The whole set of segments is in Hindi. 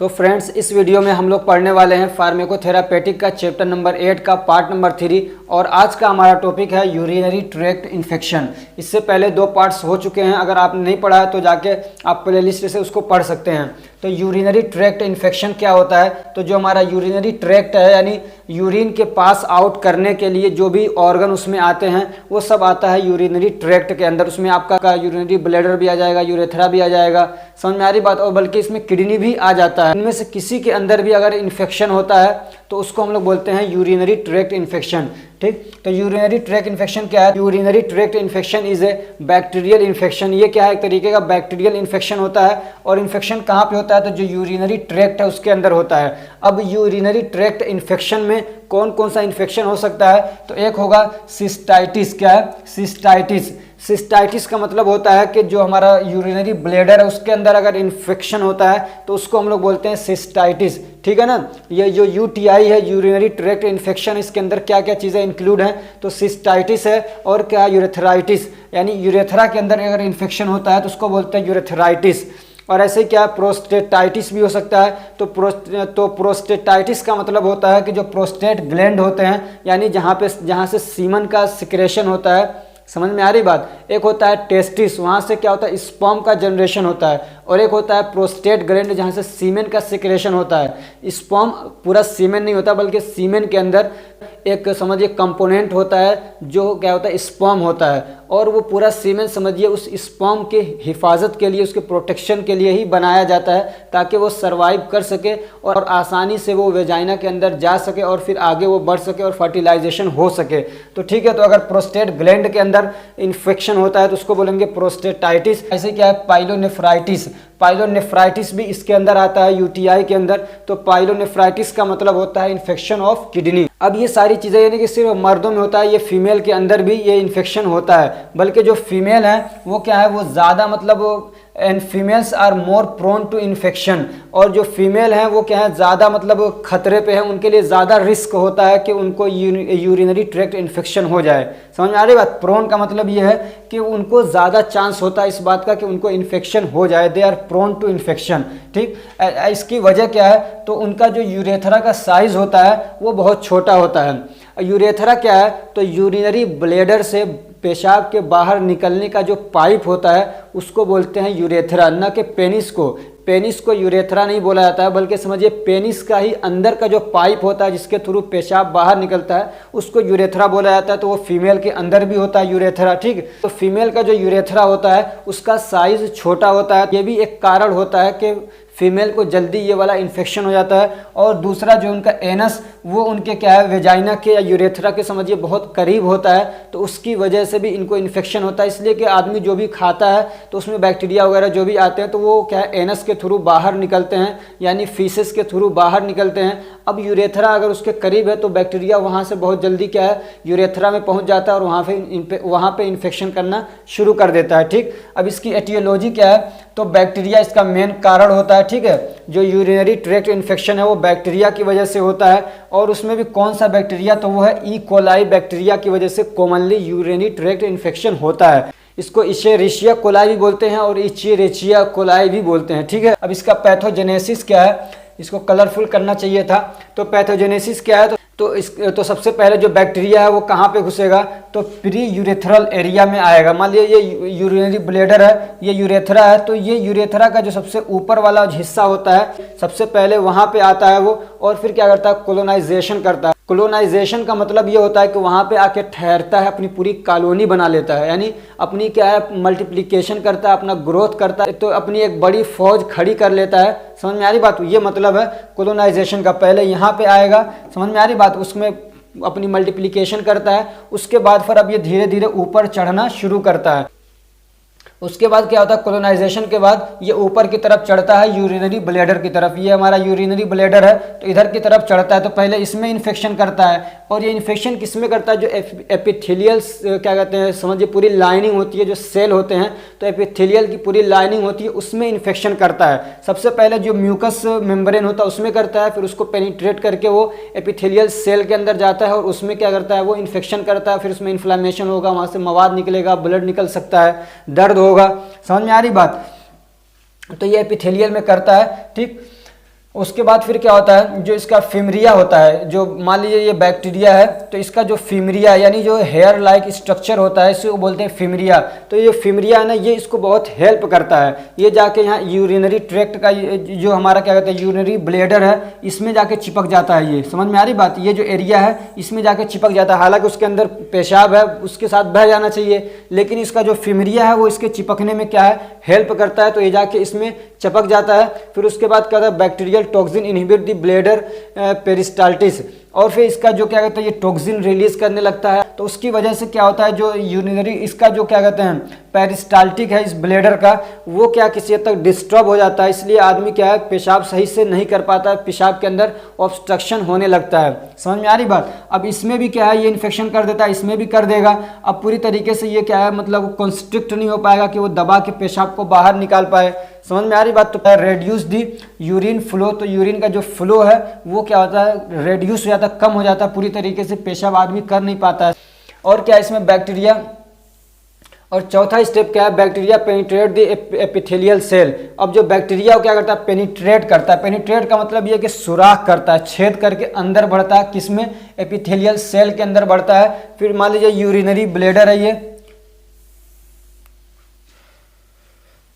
तो फ्रेंड्स, इस वीडियो में हम लोग पढ़ने वाले हैं फार्माकोथेरापेटिक का चैप्टर नंबर 8 का पार्ट नंबर 3 और आज का हमारा टॉपिक है यूरिनरी ट्रैक्ट इन्फेक्शन। इससे पहले 2 पार्ट्स हो चुके हैं, अगर आपने नहीं पढ़ा है तो जाके आप प्लेलिस्ट से उसको पढ़ सकते हैं। तो यूरिनरी ट्रैक्ट इन्फेक्शन क्या होता है? तो जो हमारा यूरिनरी ट्रैक्ट है यानी यूरिन के पास आउट करने के लिए जो भी ऑर्गन उसमें आते हैं वो सब आता है यूरिनरी ट्रैक्ट के अंदर। उसमें आपका यूरिनरी ब्लैडर भी आ जाएगा, यूरेथ्रा भी आ जाएगा, समझ में आ रही बात। और बल्कि इसमें किडनी भी आ जाता है। इनमें से किसी के अंदर भी अगर इन्फेक्शन होता है तो उसको हम लोग बोलते हैं यूरिनरी ट्रैक्ट इन्फेक्शन। ठीक, तो यूरिनरी ट्रैक्ट इन्फेक्शन क्या है? Urinary tract infection is a bacterial infection. ये क्या है? एक तरीके का बैक्टीरियल इन्फेक्शन होता है। और इन्फेक्शन कहाँ पे होता है? तो जो यूरिनरी ट्रैक्ट है उसके अंदर होता है। अब यूरिनरी ट्रैक्ट इन्फेक्शन में कौन कौन सा इन्फेक्शन हो सकता है? तो एक होगा सिस्टाइटिस। क्या है? सिस्टाइटिस। सिस्टाइटिस का मतलब होता है कि जो हमारा यूरिनरी ब्लैडर है उसके अंदर अगर इन्फेक्शन होता है तो उसको हम लोग बोलते हैं सिस्टाइटिस। ठीक है ना। ये जो यूटीआई है, यूरिनरी ट्रैक्ट इन्फेक्शन, इसके अंदर क्या क्या चीज़ें इंक्लूड हैं? तो सिस्टाइटिस है और क्या? यूरेथ्राइटिस, यानी यूरेथ्रा के अंदर अगर इन्फेक्शन होता है तो उसको बोलते हैं यूरेथ्राइटिस। और ऐसे क्या प्रोस्टेटाइटिस भी हो सकता है। तो प्रोस्टेटाइटिस का मतलब होता है कि जो प्रोस्टेट ग्लैंड होते हैं यानी जहाँ से सीमन का सिक्रेशन होता है, समझ में आ रही बात। एक होता है टेस्टिस, वहाँ से क्या होता है? स्पर्म का जनरेशन होता है। और एक होता है प्रोस्टेट ग्लैंड जहाँ से सीमेन का सिक्रेशन होता है। स्पर्म पूरा सीमेन नहीं होता बल्कि सीमेन के अंदर एक समझिए कंपोनेंट होता है जो क्या होता है? स्पर्म होता है। और वो पूरा सीमेन समझिए उस स्पर्म के हिफाजत के लिए, उसके प्रोटेक्शन के लिए ही बनाया जाता है ताकि वो सर्वाइव कर सके और आसानी से वो वेजाइना के अंदर जा सके और फिर आगे वो बढ़ सके और फर्टिलाइजेशन हो सके। तो ठीक है, तो अगर प्रोस्टेट ग्लैंड के अंदर इन्फेक्शन होता है तो उसको बोलेंगे प्रोस्टेटाइटिस। ऐसे क्या है? पाइलोनेफ्राइटिस। पाइलोनेफ्राइटिस भी इसके अंदर आता है यूटीआई के अंदर। तो पाइलोनेफ्राइटिस का मतलब होता है इन्फेक्शन ऑफ किडनी। अब ये सारी चीज़ें यानी कि सिर्फ मर्दों में होता है, ये फीमेल के अंदर भी ये इन्फेक्शन होता है। बल्कि जो फीमेल है वो क्या है? वो ज़्यादा मतलब and females are more prone to infection. और जो फीमेल हैं वो क्या है? ज़्यादा मतलब खतरे पे हैं, उनके लिए ज़्यादा रिस्क होता है कि उनको यूरिनरी ट्रैक्ट इन्फेक्शन हो जाए। समझ में आ रही बात। प्रोन का मतलब ये है कि उनको ज़्यादा चांस होता है इस बात का कि उनको इन्फेक्शन हो जाए। They are prone to infection. ठीक, इसकी वजह क्या है? तो उनका जो यूरेथ्रा का साइज होता है वो बहुत छोटा होता है। यूरेथ्रा क्या है? तो यूरिनरी ब्लैडर से पेशाब के बाहर निकलने का जो पाइप होता है उसको बोलते हैं यूरेथ्रा, न कि पेनिस को। पेनिस को यूरेथ्रा नहीं बोला जाता है बल्कि समझिए पेनिस का ही अंदर का जो पाइप होता है जिसके थ्रू पेशाब बाहर निकलता है उसको यूरेथ्रा बोला जाता है। तो वो फीमेल के अंदर भी होता है यूरेथ्रा। ठीक, तो फीमेल का जो यूरेथ्रा होता है उसका साइज छोटा होता है। ये भी एक कारण होता है कि फीमेल को जल्दी ये वाला इन्फेक्शन हो जाता है। और दूसरा जो उनका एनस वो उनके क्या है? वेजाइना के या यूरेथ्रा के समझिए बहुत करीब होता है, तो उसकी वजह से भी इनको इन्फेक्शन होता है। इसलिए कि आदमी जो भी खाता है तो उसमें बैक्टीरिया वगैरह जो भी आते हैं तो वो क्या है? एनस के थ्रू बाहर निकलते हैं यानी फीसेस के थ्रू बाहर निकलते हैं। अब यूरेथ्रा अगर उसके करीब है तो बैक्टीरिया वहाँ से बहुत जल्दी क्या है? यूरेथ्रा में पहुँच जाता है और वहाँ पे इन्फेक्शन करना शुरू कर देता है। ठीक, अब इसकी एटियोलॉजी क्या है? तो बैक्टीरिया इसका मेन कारण होता है। ठीक है, जो यूरिनरी ट्रैक्ट इन्फेक्शन है वो बैक्टीरिया की वजह से होता है। और उसमें भी कौन सा बैक्टीरिया? तो वो है ई कोलाई बैक्टीरिया की वजह से कॉमनली यूरिनरी ट्रैक्ट इन्फेक्शन होता है। इसको इशेरिशिया कोलाई भी बोलते हैं और इचेरिचिया कोलाई भी बोलते हैं। ठीक है, अब इसका पैथोजेनेसिस क्या है? इसको कलरफुल करना चाहिए था। तो पैथोजेनेसिस क्या है? तो सबसे पहले जो बैक्टीरिया है वो कहाँ पे घुसेगा? तो प्री यूरेथ्रल एरिया में आएगा। मान लीजिए ये यूरिनरी ब्लैडर है, ये यूरेथ्रा है, तो ये यूरेथ्रा का जो सबसे ऊपर वाला हिस्सा होता है सबसे पहले वहाँ पे आता है वो। और फिर क्या करता है? कोलोनाइजेशन करता है। कोलोनाइजेशन का मतलब ये होता है कि वहाँ पे आके ठहरता है, अपनी पूरी कॉलोनी बना लेता है, यानी अपनी क्या है? मल्टीप्लिकेशन करता है, अपना ग्रोथ करता है, तो अपनी एक बड़ी फौज खड़ी कर लेता है। समझ में आ रही बात। ये मतलब है कोलोनाइजेशन का। पहले यहाँ पे आएगा, समझ में आ रही बात, उसमें अपनी मल्टीप्लिकेशन करता है। उसके बाद फिर अब ये धीरे धीरे ऊपर चढ़ना शुरू करता है। उसके बाद क्या होता है? कोलोनाइजेशन के बाद ये ऊपर की तरफ चढ़ता है यूरिनरी ब्लैडर की तरफ। ये हमारा यूरिनरी ब्लैडर है तो इधर की तरफ चढ़ता है। तो पहले इसमें इन्फेक्शन करता है। और ये इन्फेक्शन किस में करता है? जो एपिथेलियल क्या कहते हैं समझिए पूरी लाइनिंग होती है, जो सेल होते हैं, तो एपिथेलियल की पूरी लाइनिंग होती है उसमें इन्फेक्शन करता है। सबसे पहले जो म्यूकस मेम्ब्रेन होता है उसमें करता है, फिर उसको पेनिट्रेट करके वो एपिथेलियल सेल के अंदर जाता है और उसमें क्या करता है? वो इन्फेक्शन करता है। फिर उसमें इन्फ्लामेशन होगा, वहाँ से मवाद निकलेगा, ब्लड निकल सकता है, दर्द होगा। समझ में आ रही बात। तो ये एपिथेलियल में करता है। ठीक, उसके बाद फिर क्या होता है, जो इसका फीमरिया होता है, जो मान लीजिए ये बैक्टीरिया है तो इसका जो फीमरिया यानी जो हेयर लाइक स्ट्रक्चर होता है इसे वो बोलते हैं फीमरिया। तो ये फीमरिया है ना, ये इसको बहुत हेल्प करता है। ये जाके यहाँ यूरिनरी ट्रैक्ट का जो हमारा क्या कहते हैं यूरिनरी ब्लैडर है इसमें जाके चिपक जाता है। ये समझ में आ रही बात, ये जो एरिया है इसमें जाके चिपक जाता है। हालांकि उसके अंदर पेशाब है उसके साथ बह जाना चाहिए, लेकिन इसका जो फीमरिया है वो इसके चिपकने में क्या है हेल्प करता है। तो ये जाके इसमें चिपक जाता है। फिर उसके बाद क्या होता है, bacterial toxin inhibit the bladder peristalsis, और फिर इसका जो क्या कहते हैं ये टॉक्सिन रिलीज करने लगता है। तो उसकी वजह से क्या होता है, जो यूरिनरी इसका जो क्या कहते हैं पेरिस्टाल्टिक है इस ब्लैडर का, वो क्या किसी हद तक डिस्टर्ब हो जाता है। इसलिए आदमी क्या है पेशाब सही से नहीं कर पाता है, पेशाब के अंदर ऑब्स्ट्रक्शन होने लगता है। समझ में आ रही बात। अब इसमें भी क्या है ये इन्फेक्शन कर देता है, इसमें भी कर देगा। अब पूरी तरीके से ये क्या है मतलब कॉन्स्ट्रिक्ट नहीं हो पाएगा कि वो दबा के पेशाब को बाहर निकाल पाए। समझ में आ रही बात। तो रेड्यूस दी यूरिन फ्लो, तो यूरिन का जो फ्लो है वो क्या होता है रेड्यूस हो जाता है, कम हो जाता है, पूरी तरीके से पेशाब आदमी कर नहीं पाता है। और क्या इसमें बैक्टीरिया, और चौथा स्टेप क्या है, bacteria penetrate the epithelial cell. अब जो बैक्टीरिया क्या करता है पेनिट्रेट करता है। पेनिट्रेट का मतलब ये कि सुराख करता है, छेद करके अंदर बढ़ता है, किसमें एपिथेलियल सेल के अंदर बढ़ता है। फिर मान लीजिए यूरिनरी ब्लैडर है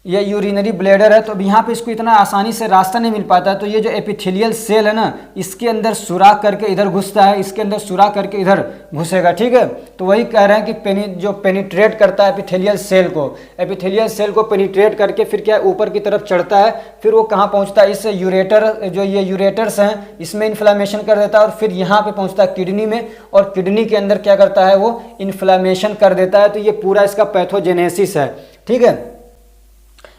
ये यूरिनरी ब्लैडर है, तो अब यहाँ पे इसको इतना आसानी से रास्ता नहीं मिल पाता है। तो ये जो एपिथेलियल सेल है ना इसके अंदर सुराख करके इधर घुसता है, इसके अंदर सुराख करके इधर घुसेगा। ठीक है, तो वही कह रहे हैं कि जो पेनिट्रेट करता है एपिथेलियल सेल को, एपिथेलियल सेल को पेनिट्रेट करके फिर क्या ऊपर की तरफ चढ़ता है। फिर वो कहाँ पहुँचता है, इस यूरेटर जो ये यूरेटर्स हैं इसमें इन्फ्लामेशन कर देता है, और फिर यहाँ पे पहुँचता है किडनी में, और किडनी के अंदर क्या करता है वो इन्फ्लामेशन कर देता है। तो ये पूरा इसका पैथोजेनेसिस है। ठीक है,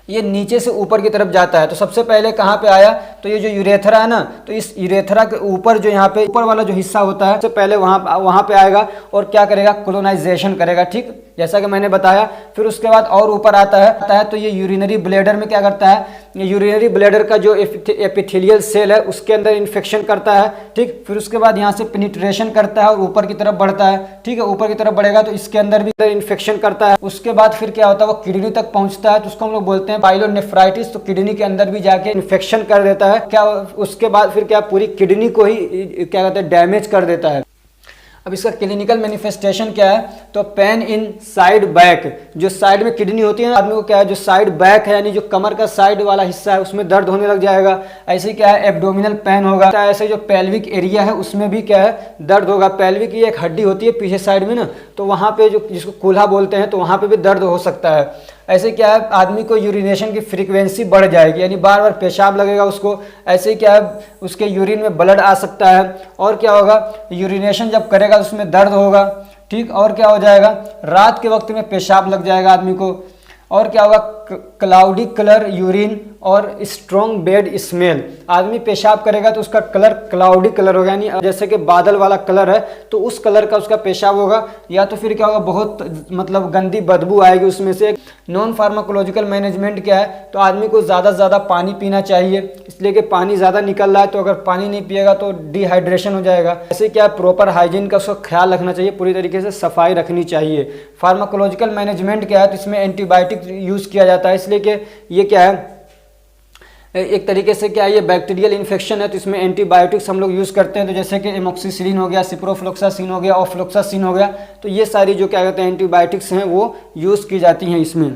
ये नीचे से ऊपर की तरफ जाता है। तो सबसे पहले कहाँ पे आया, तो ये जो यूरेथरा है ना, तो इस यूरेथरा के ऊपर जो यहाँ पे ऊपर वाला जो हिस्सा होता है सबसे पहले वहाँ पे आएगा और क्या करेगा कोलोनाइजेशन करेगा। ठीक, जैसा कि मैंने बताया। फिर उसके बाद और ऊपर आता है तो ये यूरिनरी ब्लैडर में क्या करता है, ये यूरिनरी ब्लैडर का जो एपिथेलियल सेल है उसके अंदर इन्फेक्शन करता है। ठीक, फिर उसके बाद यहाँ से पेनिट्रेशन करता है और ऊपर की तरफ बढ़ता है। ठीक है, ऊपर की तरफ बढ़ेगा तो इसके अंदर भी इन्फेक्शन करता है। उसके बाद फिर क्या होता है वो किडनी तक पहुंचता है, तो उसको हम लोग बोलते हैं पाइलोनेफ्राइटिस। तो किडनी के अंदर भी जाके इन्फेक्शन कर देता है। क्या उसके बाद फिर क्या पूरी किडनी को ही क्या कहते हैं डैमेज कर देता है। अब इसका क्लिनिकल मैनिफेस्टेशन क्या है, तो पेन इन साइड बैक, जो साइड में किडनी होती है आदमी को क्या है जो साइड बैक है यानी जो कमर का साइड वाला हिस्सा है उसमें दर्द होने लग जाएगा। ऐसे क्या है एब्डोमिनल पेन होगा। ऐसे जो पेल्विक एरिया है उसमें भी क्या है दर्द होगा। पेल्विक की एक हड्डी होती है पीछे साइड में ना, तो वहाँ पे जो जिसको कूल्हा बोलते हैं तो वहाँ पे भी दर्द हो सकता है। ऐसे क्या है आदमी को यूरिनेशन की फ्रीक्वेंसी बढ़ जाएगी यानी बार बार पेशाब लगेगा उसको। ऐसे क्या है उसके यूरिन में ब्लड आ सकता है। और क्या होगा यूरिनेशन जब करेगा तो उसमें दर्द होगा। ठीक, और क्या हो जाएगा रात के वक्त में पेशाब लग जाएगा आदमी को। और क्या होगा क्लाउडी कलर यूरिन और स्ट्रॉन्ग बेड स्मेल। आदमी पेशाब करेगा तो उसका कलर क्लाउडी कलर होगा यानी जैसे कि बादल वाला कलर है तो उस कलर का उसका पेशाब होगा। या तो फिर क्या होगा बहुत मतलब गंदी बदबू आएगी उसमें से। नॉन फार्माकोलॉजिकल मैनेजमेंट क्या है, तो आदमी को ज़्यादा से ज़्यादा पानी पीना चाहिए, इसलिए कि पानी ज़्यादा निकल रहा है तो अगर पानी नहीं पिएगा तो डिहाइड्रेशन हो जाएगा। ऐसे क्या प्रॉपर हाइजीन का उसका ख्याल रखना चाहिए, पूरी तरीके से सफाई रखनी चाहिए। फार्माकोलॉजिकल मैनेजमेंट क्या है, तो इसमें एंटीबायोटिक यूज़ किया जाता है, इसलिए कि ये क्या है एक तरीके से क्या है ये बैक्टीरियल इन्फेक्शन है तो इसमें एंटीबायोटिक्स हम लोग यूज़ करते हैं। तो जैसे कि एमोक्सिसिलिन हो गया, सिप्रोफ्लोक्सासिन हो गया, ऑफ्लोक्सासिन हो गया, तो ये सारी जो क्या कहते हैं एंटीबायोटिक्स हैं वो यूज़ की जाती हैं इसमें।